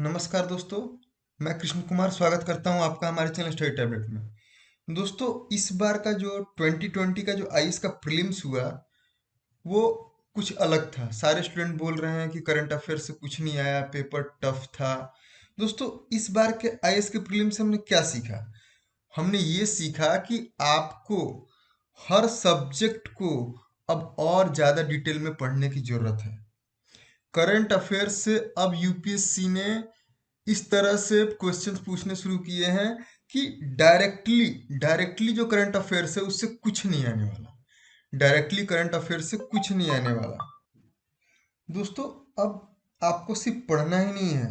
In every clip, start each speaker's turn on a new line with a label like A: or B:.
A: नमस्कार दोस्तों। मैं कृष्ण कुमार स्वागत करता हूं आपका हमारे चैनल स्टडी टैबलेट में। दोस्तों, इस बार का जो 2020 का जो आईएएस का प्रीलिम्स हुआ वो कुछ अलग था। सारे स्टूडेंट बोल रहे हैं कि करंट अफेयर से कुछ नहीं आया, पेपर टफ था। दोस्तों, इस बार के आईएएस के प्रीलिम्स से हमने क्या सीखा? हमने ये सीखा कि आपको हर सब्जेक्ट को अब और ज़्यादा डिटेल में पढ़ने की ज़रूरत है। करंट अफेयर से अब यूपीएससी ने इस तरह से क्वेश्चंस पूछने शुरू किए हैं कि डायरेक्टली डायरेक्टली जो करंट अफेयर्स है उससे कुछ नहीं आने वाला। डायरेक्टली करंट अफेयर से कुछ नहीं आने वाला। दोस्तों, अब आपको सिर्फ पढ़ना ही नहीं है,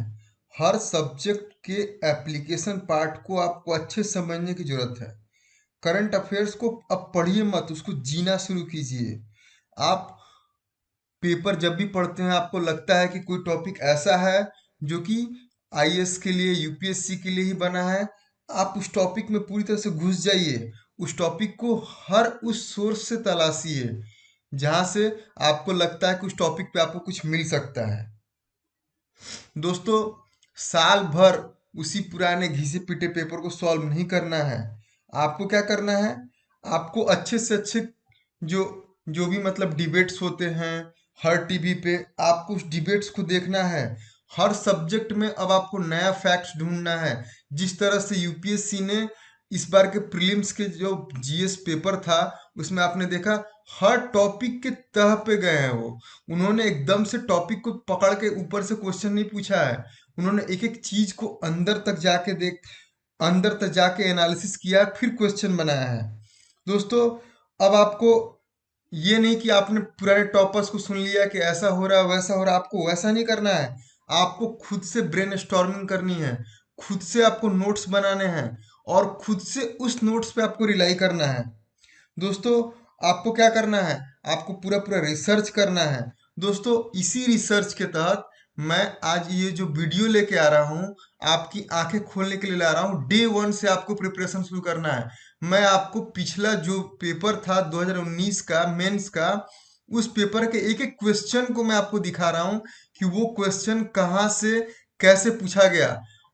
A: हर सब्जेक्ट के एप्लीकेशन पार्ट को आपको अच्छे से समझने की जरूरत है। करंट अफेयर्स को अब पढ़िए मत, उसको जीना शुरू कीजिए। आप पेपर जब भी पढ़ते हैं आपको लगता है कि कोई टॉपिक ऐसा है जो कि आईएएस के लिए, यूपीएससी के लिए ही बना है, आप उस टॉपिक में पूरी तरह से घुस जाइए। उस टॉपिक को हर उस सोर्स से तलाशिए जहां से आपको लगता है कि उस टॉपिक पे आपको कुछ मिल सकता है। दोस्तों, साल भर उसी पुराने घिसे पिटे पेपर को सॉल्व नहीं करना है। आपको क्या करना है? आपको अच्छे से अच्छे जो जो भी मतलब डिबेट्स होते हैं हर टीवी पे, आपको उस डिबेट्स को देखना है। हर सब्जेक्ट में अब आपको नया फैक्ट्स ढूंढना है। जिस तरह से यूपीएससी ने इस बार के प्रीलिम्स के जो जीएस पेपर था उसमें आपने देखा हर टॉपिक के तह पे गए हैं वो। उन्होंने एकदम से टॉपिक को पकड़ के ऊपर से क्वेश्चन नहीं पूछा है। उन्होंने एक एक चीज को अंदर तक जाके एनालिसिस किया, फिर क्वेश्चन बनाया है। दोस्तों, अब आपको ये नहीं कि आपने पुराने टॉपर्स को सुन लिया कि ऐसा हो रहा है वैसा हो रहा है, आपको वैसा नहीं करना है। आपको खुद से ब्रेन स्टॉर्मिंग करनी है, खुद से आपको नोट्स बनाने हैं और खुद से उस नोट्स पे आपको रिलाई करना है। दोस्तों, आपको क्या करना है? आपको पूरा पूरा रिसर्च करना है। दोस्तों, इसी रिसर्च के तहत मैं आज ये जो वीडियो लेके आ रहा हूँ, आपकी आंखें खोलने के लिए ला रहा हूँ। डे वन से आपको प्रिपरेशन शुरू करना है। मैं आपको पिछला जो पेपर था 2019 का मेंस का, उस पेपर के एक एक क्वेश्चन को मैं आपको दिखा रहा हूँ कि वो क्वेश्चन कहाँ से कैसे पूछा गया।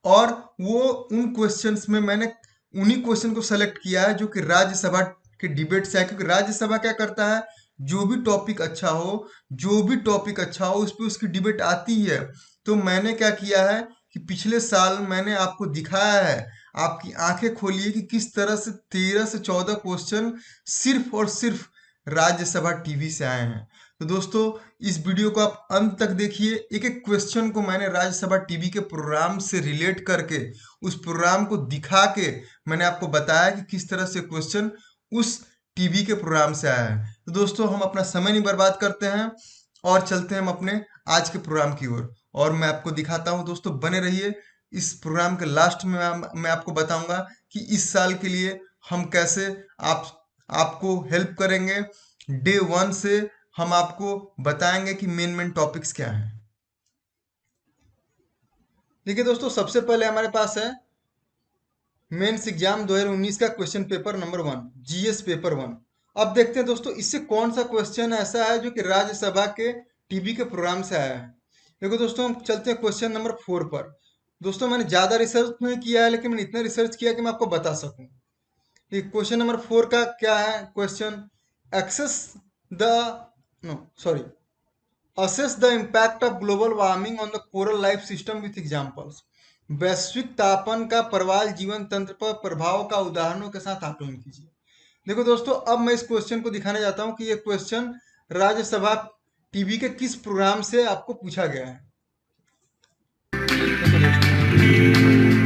A: और वो उन क्वेश्चंस में मैंने उन्हीं क्वेश्चन को सेलेक्ट किया है जो कि राज्यसभा के डिबेट से है। क्योंकि राज्यसभा क्या करता है, जो भी टॉपिक अच्छा हो, जो भी टॉपिक अच्छा हो उस पर उसकी डिबेट आती ही है। तो मैंने क्या किया है कि पिछले साल मैंने आपको दिखाया है, आपकी आंखें खोलिए कि किस तरह से 13 से 14 क्वेश्चन सिर्फ और सिर्फ राज्यसभा टीवी से आए हैं। तो दोस्तों, इस वीडियो को आप अंत तक देखिए। एक एक क्वेश्चन को मैंने राज्यसभा टीवी के प्रोग्राम से रिलेट करके, उस प्रोग्राम को दिखा के मैंने आपको बताया कि किस तरह से क्वेश्चन उस टीवी के प्रोग्राम से आया है। तो दोस्तों, हम अपना समय नहीं बर्बाद करते हैं और चलते हैं हम अपने आज के प्रोग्राम की ओर। और मैं आपको दिखाता हूं। दोस्तों, बने रहिए। इस प्रोग्राम के लास्ट में मैं आपको बताऊंगा कि इस साल के लिए हम कैसे आप आपको हेल्प करेंगे। डे वन से हम आपको बताएंगे कि मेन मेन टॉपिक्स क्या हैं। देखिए दोस्तों, सबसे पहले हमारे पास है मेंस एग्जाम 2019 का question paper number 1, GS paper 1। अब देखते हैं दोस्तों, इससे कौन सा क्वेश्चन ऐसा है जो कि राज्यसभा के टीवी के प्रोग्राम से आया है। देखो दोस्तों, हम चलते हैं क्वेश्चन नंबर 4 पर। दोस्तों, मैंने ज्यादा रिसर्च नहीं किया है, लेकिन मैंने इतना रिसर्च किया कि मैं आपको बता सकूं। क्वेश्चन नंबर 4 का क्या है question? Access the no sorry assess the impact of global warming on the coral life system with examples. वैश्विक तापन का प्रवाल जीवन तंत्र पर प्रभाव का उदाहरणों के साथ आकलन कीजिए। देखो दोस्तों, अब मैं इस क्वेश्चन को दिखाने जाता हूं कि ये क्वेश्चन राज्यसभा टीवी के किस प्रोग्राम से आपको पूछा गया है। देखो दोस्तों,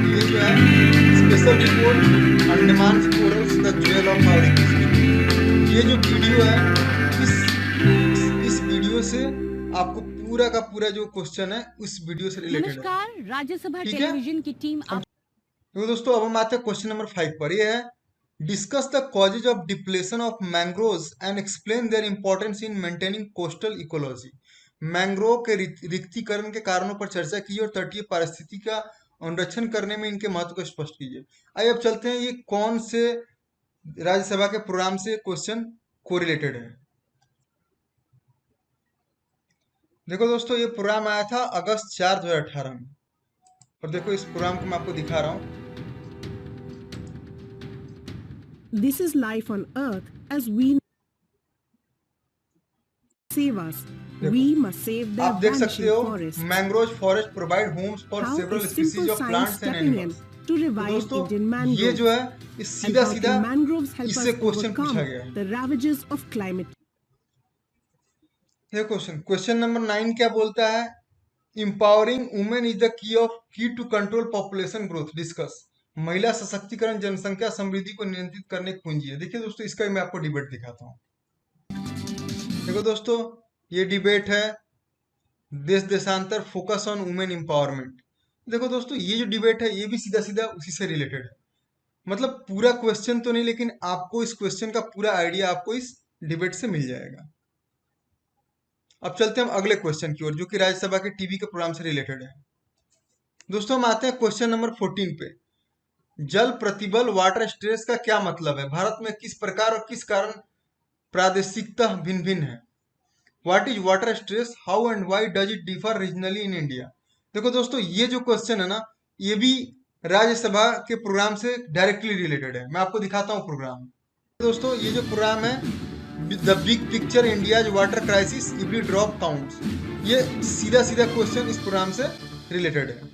A: ये जो है special report Andaman corals the jewel of our ecosystem. ये जो वीडियो है, इस वीडियो से आपको पूरा का पूरा जो क्वेश्चन है उस वीडियो से रिलेटेड है।
B: नमस्कार, राज्यसभा
A: ठीक है।
B: टेलीविजन की टीम
A: तो दोस्तों, अब हम आते हैं क्वेश्चन नंबर 5 पर। ये है discuss the causes of depletion of mangroves and explain their importance in maintaining coastal ecology. Mangrove के रिक्तीकरण के कारणों पर चर्चा कीजिए और तटीय पारिस्थिति का अनुरक्षण करने में इनके महत्व को स्पष्ट कीजिए। आइए अब चलते हैं, ये कौन से राज्यसभा के प्रोग्राम से क्वेश्चन कोरिलेटेड है। देखो दोस्तों, ये प्रोग्राम आया था अगस्त 4 2018 में। और देखो इस प्रोग्राम को मैं आपको दिखा रहा हूँ।
B: This is life on Earth as we save us. We must save the
A: आप देख सकते
B: vanishing
A: हो,
B: forests.
A: Mangrove forest provide Holmes for
B: How
A: several
B: is
A: species
B: simple
A: of
B: science
A: plants and
B: stepping in
A: animals.
B: to
A: तो
B: revive
A: दोस्तों
B: Indian
A: ये
B: mangroves?
A: जो है ये
B: And
A: सीधा
B: how
A: सीधा
B: can mangroves help
A: इससे
B: us
A: क्वेश्चन पूछा
B: overcome
A: गया है।
B: the ravages of climate?
A: ये क्वेश्चन नंबर 9 क्या बोलता है? Empowering women is the key to control population growth. Discuss. महिला सशक्तिकरण जनसंख्या समृद्धि को नियंत्रित करने की कुंजी है। देखिए दोस्तों, इसका मैं आपको डिबेट दिखाता हूँ। देखो दोस्तों, ये डिबेट है देश देशांतर फोकस ऑन वुमेन एम्पावरमेंट। देखो दोस्तों, ये जो डिबेट है ये भी सीधा सीधा उसी से रिलेटेड है। मतलब पूरा क्वेश्चन तो नहीं, लेकिन आपको इस क्वेश्चन का पूरा आइडिया आपको इस डिबेट से मिल जाएगा। अब चलते हैं हम अगले क्वेश्चन की ओर, जो कि राज्यसभा के टीवी के प्रोग्राम से रिलेटेड है। दोस्तों हम आते हैं क्वेश्चन नंबर 14 पे। जल प्रतिबल वाटर स्ट्रेस का क्या मतलब है? भारत में किस प्रकार और किस कारण प्रादेशिकता भिन्न भिन्न है? What is water stress, how and why does it differ regionally in India? देखो दोस्तों, ये जो क्वेश्चन है ना, ये भी राज्यसभा के प्रोग्राम से डायरेक्टली रिलेटेड है। मैं आपको दिखाता हूँ प्रोग्राम। दोस्तों ये जो प्रोग्राम है the big picture India's water crisis every drop counts, ये सीधा सीधा क्वेश्चन इस प्रोग्राम से रिलेटेड है।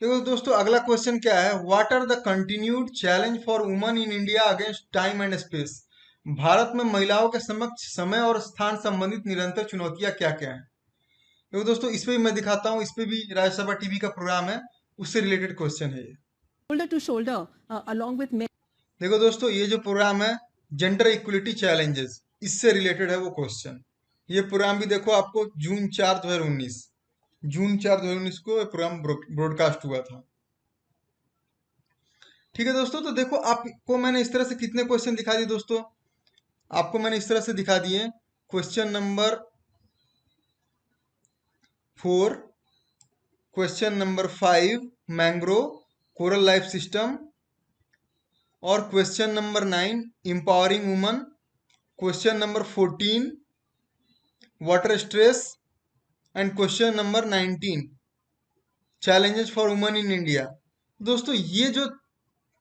A: देखो दोस्तों अगला क्वेश्चन क्या है? What are the continued challenge for woman in India against time and space? Bharat में महिलाओं के समक्ष समय और स्थान संबंधित निरंतर चुनौतियां क्या क्या हैं? देखो दोस्तों, इस पे भी मैं दिखाता हूँ। इस पे भी राज्यसभा टीवी का प्रोग्राम है, उससे रिलेटेड क्वेश्चन है ये।
B: Shoulder to shoulder, along with men.
A: देखो दोस्तों, ये जो प्रोग्राम है जेंडर इक्वलिटी चैलेंजेस, इससे रिलेटेड है वो क्वेश्चन। ये प्रोग्राम भी देखो आपको जून 4 2019 को प्रोग्राम ब्रॉडकास्ट हुआ था। ठीक है दोस्तों, तो देखो आपको मैंने इस तरह से कितने क्वेश्चन दिखा दिए दोस्तों। आपको मैंने इस तरह से दिखा दिए question number 4, question number 5 mangrove coral life system, और question number 9 empowering women, question number 14 water stress, and question number 19 challenges for woman in India. दोस्तों ये जो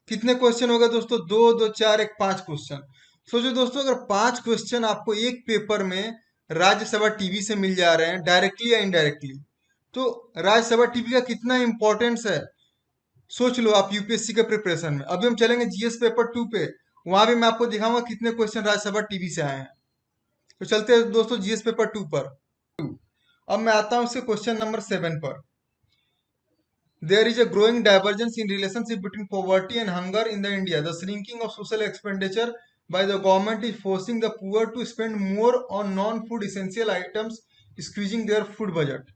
A: कितने क्वेश्चन हो गए दोस्तों? 2 2 4 1 5 क्वेश्चन। सोचो दोस्तों, अगर 5 क्वेश्चन आपको एक पेपर में राज्यसभा टीवी से मिल जा रहे हैं डायरेक्टली या इनडायरेक्टली, तो राज्यसभा टीवी का कितना इंपॉर्टेंस है सोच लो आप यूपीएससी के प्रिपरेशन में। अभी हम चलेंगे जीएस पेपर 2 पे, वहां भी मैं आपको दिखाऊंगा कितने क्वेश्चन राज्यसभा टीवी से आए हैं। तो चलते हैं दोस्तों जीएस पेपर 2 पर। अब मैं आता हूं इसके क्वेश्चन नंबर 7 पर। There is a growing divergence in relationship between poverty and hunger in the India. The shrinking of social expenditure by the government is forcing the poor to spend more on non-food essential items, squeezing their food budget.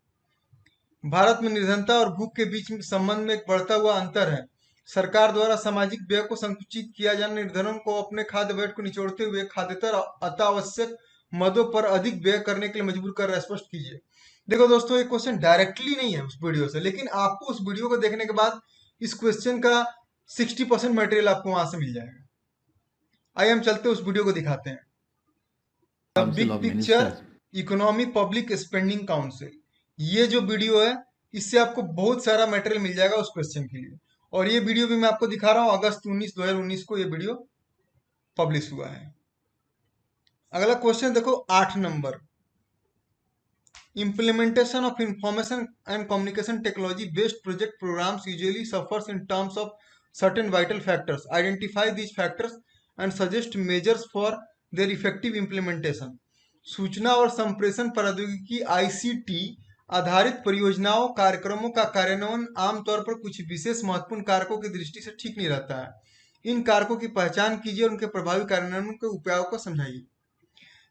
A: Bharat में निर्धनता और भूख के बीच में संबंध में एक बढ़ता हुआ अंतर है। सरकार द्वारा सामाजिक व्यय को संकुचित किया जाना निर्धनों को अपने खाद्य बजट को निचोड़ते हुए खाद्येतर अत्यावश्यक मदों पर अधिक व्यय करने के लिए मजबूर कर रहा है। स्पष्ट कीजिए। देखो दोस्तों, ये क्वेश्चन डायरेक्टली नहीं है उस वीडियो से, लेकिन आपको उस वीडियो को देखने के बाद इस क्वेश्चन का 60% मटेरियल आपको वहां से मिल जाएगा। आइए हम चलते उस वीडियो को दिखाते हैं। Big picture economy public spending council, ये जो वीडियो है इससे आपको बहुत सारा मटेरियल मिल जाएगा उस क्वेश्चन के लिए। और ये वीडियो भी मैं आपको दिखा रहा हूँ अगस्त 2019 को ये वीडियो पब्लिश हुआ है। अगला क्वेश्चन देखो 8 number. Implementation of information and communication technology based project programs usually suffers in terms of certain vital factors. Identify these factors and suggest measures for their effective implementation. सूचना और संप्रेषण प्रौद्योगिकी ICT आधारित परियोजनाओं कार्यक्रमों का कार्यान्वयन आमतौर पर कुछ विशेष महत्वपूर्ण कारकों की दृष्टि से ठीक नहीं रहता है। इन कारकों की पहचान कीजिए और उनके प्रभावी कार्यान्वयन के उपायों को समझाइए।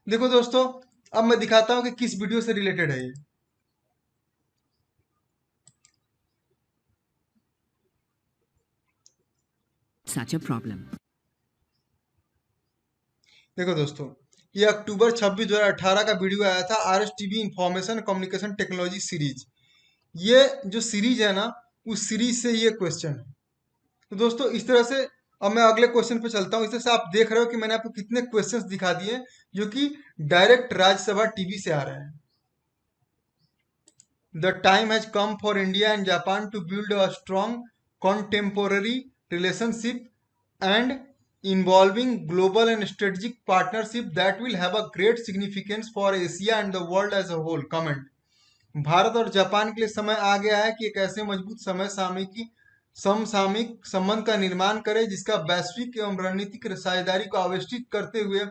A: देखो दोस्तों, अब मैं दिखाता हूं कि किस वीडियो से रिलेटेड है ये।
B: Such a problem.
A: देखो दोस्तों, ये अक्टूबर 26 2018 का वीडियो आया था RS TV information communication technology series. ये जो सीरीज है ना, उस सीरीज से ये क्वेश्चन है। तो दोस्तों इस तरह से अब मैं अगले क्वेश्चन पे चलता हूँ। इस तरह से आप देख रहे हो कि मैंने आपको कितने क्वेश्चंस दिखा दिए जो कि डायरेक्ट राज्यसभा टीवी से आ रहे हैं। The time has come for India and Japan to build a strong contemporary relationship and involving global and strategic partnership that will have a great significance for Asia and the world as a whole. Comment. Bharat और Japan के लिए समय आ गया है कि एक ऐसे मजबूत समय सामयिकी समसामयिक संबंध का निर्माण करे जिसका वैश्विक एवं रणनीतिक साझेदारी को आविष्कृत करते हुए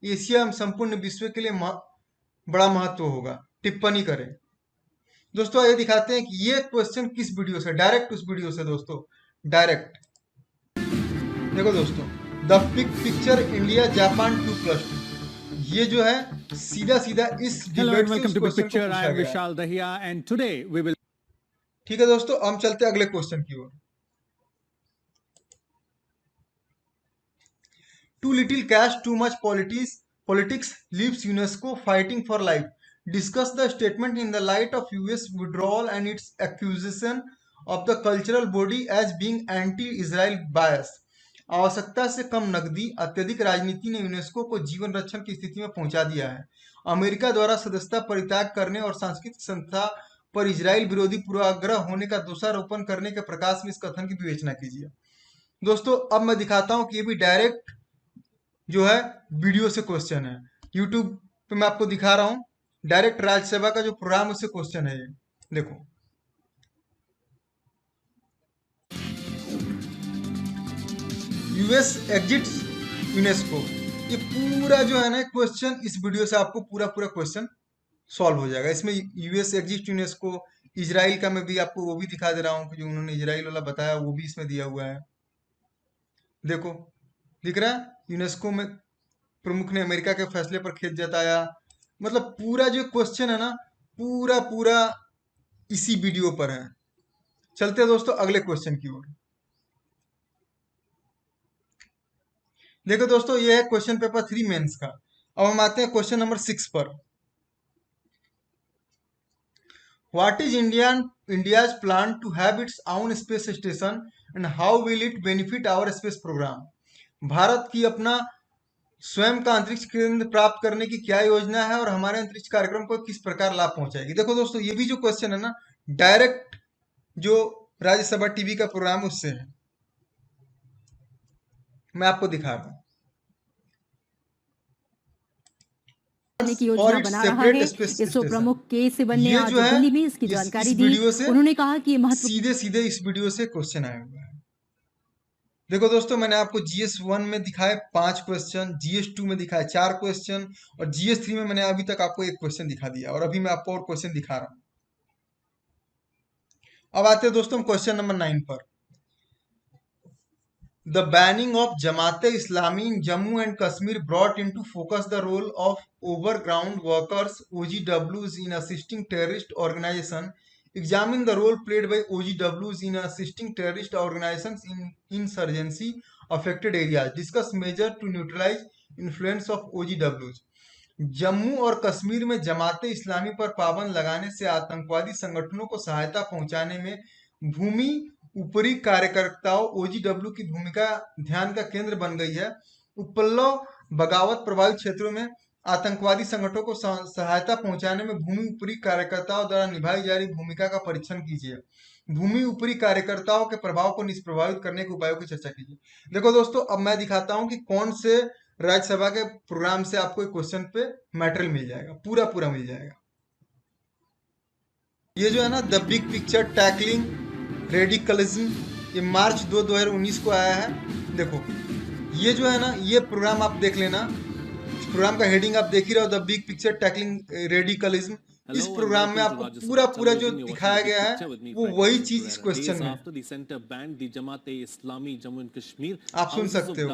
A: एशिया एवं संपूर्ण विश्व के लिए बड़ा महत्व होगा। टिप्पणी करें। दोस्तों ये दिखाते हैं कि ये क्वेश्चन किस वीडियो से, डायरेक्ट उस वीडियो से दोस्तों, डायरेक्ट। देखो दोस्तों, the big picture India Japan 2+2, ये जो है सीधा सीधा इस
C: Hello
A: डिबेट
C: and
A: से
C: welcome
A: उस
C: to Big
A: क्वेश्चन को
C: Picture. I
A: पूछा
C: am
A: गया है।
C: Vishal Dahiya and today we will
A: ठीक है दोस्तों, हम चलते हैं अगले क्वेश्चन की ओर। Too little cash, too much politics leaves UNESCO fighting for life. Discuss the statement in the light of US withdrawal and its accusation of the cultural body as being anti-Israel bias. आवश्यकता से कम नकदी, अत्यधिक राजनीति ने UNESCO को जीवन रक्षण की स्थिति में पहुंचा दिया है। अमेरिका द्वारा सदस्यता परित्याग करने और सांस्कृतिक संस्था पर इजराइल विरोधी पूर्वाग्रह होने का दोषारोपण करने के प्रकाश में इस कथन की विवेचना कीजिए। दोस्तों अब मैं दिखाता हूं कि ये भी डायरेक्ट जो है वीडियो से क्वेश्चन है। यूट्यूब पे मैं आपको दिखा रहा हूं, डायरेक्ट राज्यसभा का जो प्रोग्राम उससे क्वेश्चन है। ये देखो, यूएस एग्जिट्स यूनेस्को, ये पूरा जो है ना क्वेश्चन इस वीडियो से आपको पूरा पूरा क्वेश्चन सॉल्व हो जाएगा। इसमें यूएस एग्जिट यूनेस्को, इजराइल का मैं भी आपको वो भी दिखा दे रहा हूँ कि जो उन्होंने इजराइल वाला बताया वो भी इसमें दिया हुआ है। देखो दिख रहा है, यूनेस्को में प्रमुख ने अमेरिका के फैसले पर खेद जताया। मतलब पूरा जो क्वेश्चन है ना, पूरा पूरा इसी वीडियो पर है। चलते हैं दोस्तों अगले क्वेश्चन की ओर। देखो दोस्तों, ये है क्वेश्चन पेपर 3 मेंस का। अब हम आते हैं क्वेश्चन नंबर 6 पर। What is India's plan to have its own space station and how will it benefit our space program? Bharat की अपना स्वयं का अंतरिक्ष केंद्र प्राप्त करने की क्या योजना है और हमारे अंतरिक्ष कार्यक्रम को किस प्रकार लाभ पहुंचाएगी? देखो दोस्तों, ये भी जो क्वेश्चन है ना, डायरेक्ट जो राज्यसभा टीवी का प्रोग्राम उससे है। मैं आपको दिखा रहा हूं।
D: की
A: और
D: योजना
A: इट्स
D: बना रहा
A: सेपरेट
D: है।
A: स्पेस
D: इसरो
A: स्टेशन,
D: प्रमुख के सिवन ने
A: ये
D: आज
A: जो है
D: दिल्ली में इसकी जानकारी दी।
A: वीडियो से
D: उन्होंने कहा कि ये महत्व
A: सीधे सीधे इस वीडियो से क्वेश्चन आया हुआ है। देखो दोस्तों, मैंने आपको GS1 में दिखाए 5 क्वेश्चन, GS2 में दिखाए 4 क्वेश्चन और GS3 में मैंने अभी तक आपको 1 क्वेश्चन दिखा दिया और अभी मैं आपको और क्वेश्चन दिखा रहा हूं। अब आते हैं दोस्तों क्वेश्चन नंबर 9 पर। The banning of Jamaat-e-Islami in Jammu and Kashmir brought into focus the role of overground workers (OGWs) in assisting terrorist organizations. Examine the role played by OGWs in assisting terrorist organizations in insurgency affected areas. Discuss measures to neutralize influence of OGWs. Jammu और कश्मीर में जमाते इस्लामी पर पाबंद लगाने से आतंकवादी संगठनों को सहायता पहुंचाने में भूमि ऊपरी कार्यकर्ताओं OGW की भूमिका ध्यान का केंद्र बन गई है। उपल्लव बगावत प्रभावित क्षेत्रों में आतंकवादी संगठनों को सहायता पहुंचाने में भूमि ऊपरी कार्यकर्ताओं द्वारा निभाई जा रही भूमिका का परीक्षण कीजिए। भूमि ऊपरी कार्यकर्ताओं के प्रभाव को निष्प्रभावित करने के उपायों की चर्चा कीजिए। देखो दोस्तों, अब मैं दिखाता हूं कि कौन से राज्यसभा के प्रोग्राम से आपको एक क्वेश्चन पे मटेरियल मिल जाएगा, पूरा पूरा मिल जाएगा। ये जो है ना, the big picture tackling radicalism, ये मार्च 2 2019 को आया है। देखो ये जो है ना, ये प्रोग्राम आप देख लेना। इस प्रोग्राम का हेडिंग आप देख ही रहे हो, the big picture tackling radicalism. इस प्रोग्राम में आपको पूरा पूरा जो दिखाया गया है वो वही चीज इस क्वेश्चन में आप सुन सकते हो।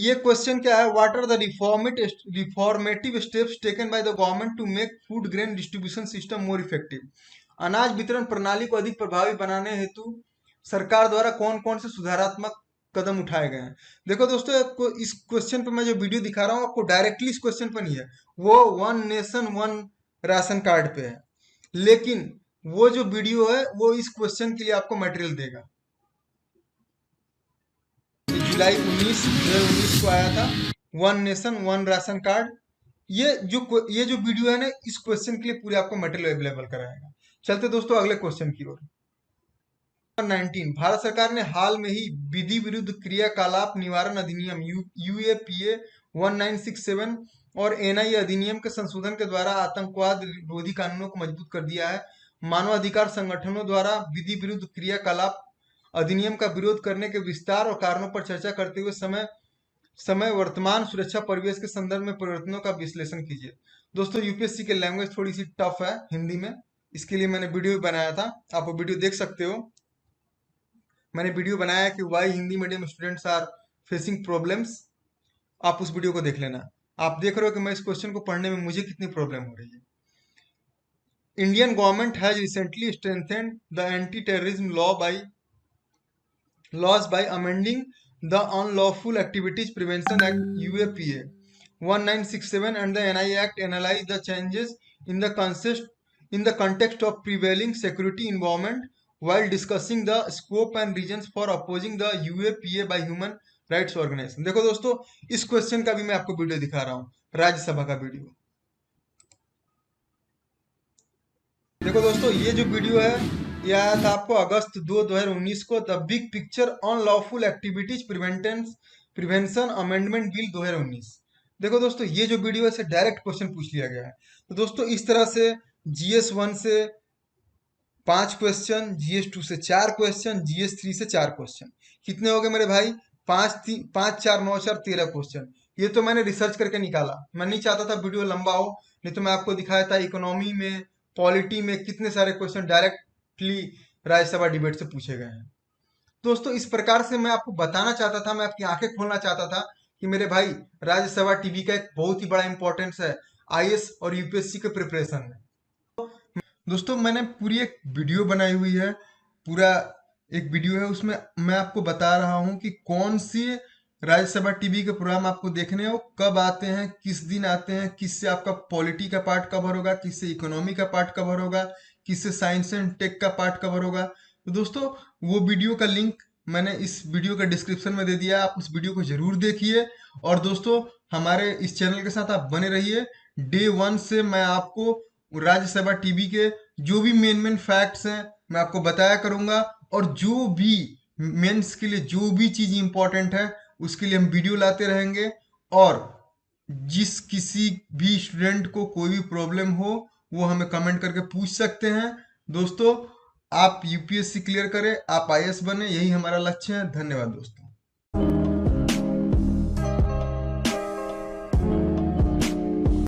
A: ये क्वेश्चन क्या है? What are the reformative steps taken by the government to make food grain distribution system more effective? अनाज वितरण प्रणाली को अधिक प्रभावी बनाने हेतु सरकार द्वारा कौन कौन से सुधारात्मक कदम उठाए गए हैं? देखो दोस्तों, इस क्वेश्चन पे मैं जो वीडियो दिखा रहा हूँ आपको डायरेक्टली इस क्वेश्चन पे नहीं है, वो one nation one ration card पे है, लेकिन वो जो वीडियो है वो इस क्वेश्चन के लिए आपको मटेरियल देगा। जुलाई 19 2019 को आया था, one nation one ration card. ये जो वीडियो है ना, इस क्वेश्चन के लिए पूरे आपको मटेरियल अवेलेबल कराएगा। चलते दोस्तों अगले क्वेश्चन की ओर। 19 भारत सरकार ने हाल में ही विधि विरुद्ध क्रियाकलाप निवारण अधिनियम यूएपीए 1967 और एनआई अधिनियम के संशोधन के द्वारा आतंकवाद विरोधी कानूनों को मजबूत कर दिया है। मानवाधिकार संगठनों द्वारा विधि विरुद्ध क्रियाकलाप अधिनियम का विरोध करने के विस्तार और कारणों पर चर्चा करते हुए समय समय वर्तमान सुरक्षा परिवेश के संदर्भ में परिवर्तनों का विश्लेषण कीजिए। दोस्तों यूपीएससी के लैंग्वेज थोड़ी सी टफ है हिंदी में, इसके लिए मैंने वीडियो बनाया था, आप वो वीडियो देख सकते हो। मैंने वीडियो बनाया है कि why Hindi medium students are facing problems, आप उस वीडियो को देख लेना। आप देख रहे हो कि मैं इस क्वेश्चन को पढ़ने में मुझे कितनी प्रॉब्लम हो रही है। Indian government has recently strengthened the anti terrorism laws by amending the Unlawful Activities Prevention Act UAPA 1967 and the NI Act analyze the changes in the context of prevailing security environment while discussing the scope and reasons for opposing the UAPA by human rights organisation. देखो दोस्तों, इस question का भी मैं आपको video दिखा रहा हूँ, राज्यसभा का वीडियो। देखो दोस्तों, ये जो वीडियो है यह आया था आपको अगस्त 2 2019 को, the big picture on lawful activities prevention amendment bill 2019। देखो दोस्तों, ये जो वीडियो है इसे डायरेक्ट क्वेश्चन पूछ लिया गया है। तो दोस्तों इस तरह से GS1 से 5 क्वेश्चन, GS2 से 4 क्वेश्चन, GS3 से 4 क्वेश्चन, कितने हो गए मेरे भाई? 5 4 9 4 13 क्वेश्चन। ये तो मैंने रिसर्च करके निकाला, मैं नहीं चाहता था वीडियो लंबा हो, नहीं तो मैं आपको दिखाया था इकोनॉमी में, पॉलिटी में कितने सारे क्वेश्चन डायरेक्टली राज्यसभा डिबेट से पूछे गए हैं। दोस्तों इस प्रकार से मैं आपको बताना चाहता था, मैं आपकी आंखें खोलना चाहता था कि मेरे भाई राज्यसभा टीवी का एक बहुत ही बड़ा इंपॉर्टेंस है आईएएस और यूपीएससी के प्रिपरेशन में। दोस्तों मैंने पूरी एक वीडियो बनाई हुई है, पूरा एक वीडियो है, उसमें मैं आपको बता रहा हूं कि कौन सी राज्यसभा टीवी के प्रोग्राम आपको देखने हो, कब आते हैं, किस दिन आते हैं, किससे आपका पॉलिटी का पार्ट कवर होगा, किससे इकोनॉमी का पार्ट कवर होगा, किससे साइंस एंड टेक का पार्ट कवर होगा। तो दोस्तों वो वीडियो का लिंक मैंने इस वीडियो का डिस्क्रिप्शन में दे दिया, आप उस वीडियो को जरूर देखिए। और दोस्तों हमारे इस चैनल के साथ आप बने रहिए। डे 1 से मैं आपको राज्यसभा टीवी के जो भी मेन फैक्ट्स हैं मैं आपको बताया करूंगा, और जो भी मेंस के लिए जो भी चीज इंपॉर्टेंट है उसके लिए हम वीडियो लाते रहेंगे। और जिस किसी भी स्टूडेंट को कोई भी प्रॉब्लम हो वो हमें कमेंट करके पूछ सकते हैं। दोस्तों आप यूपीएससी क्लियर करें, आप आईएएस बने, यही हमारा लक्ष्य है। धन्यवाद दोस्तों।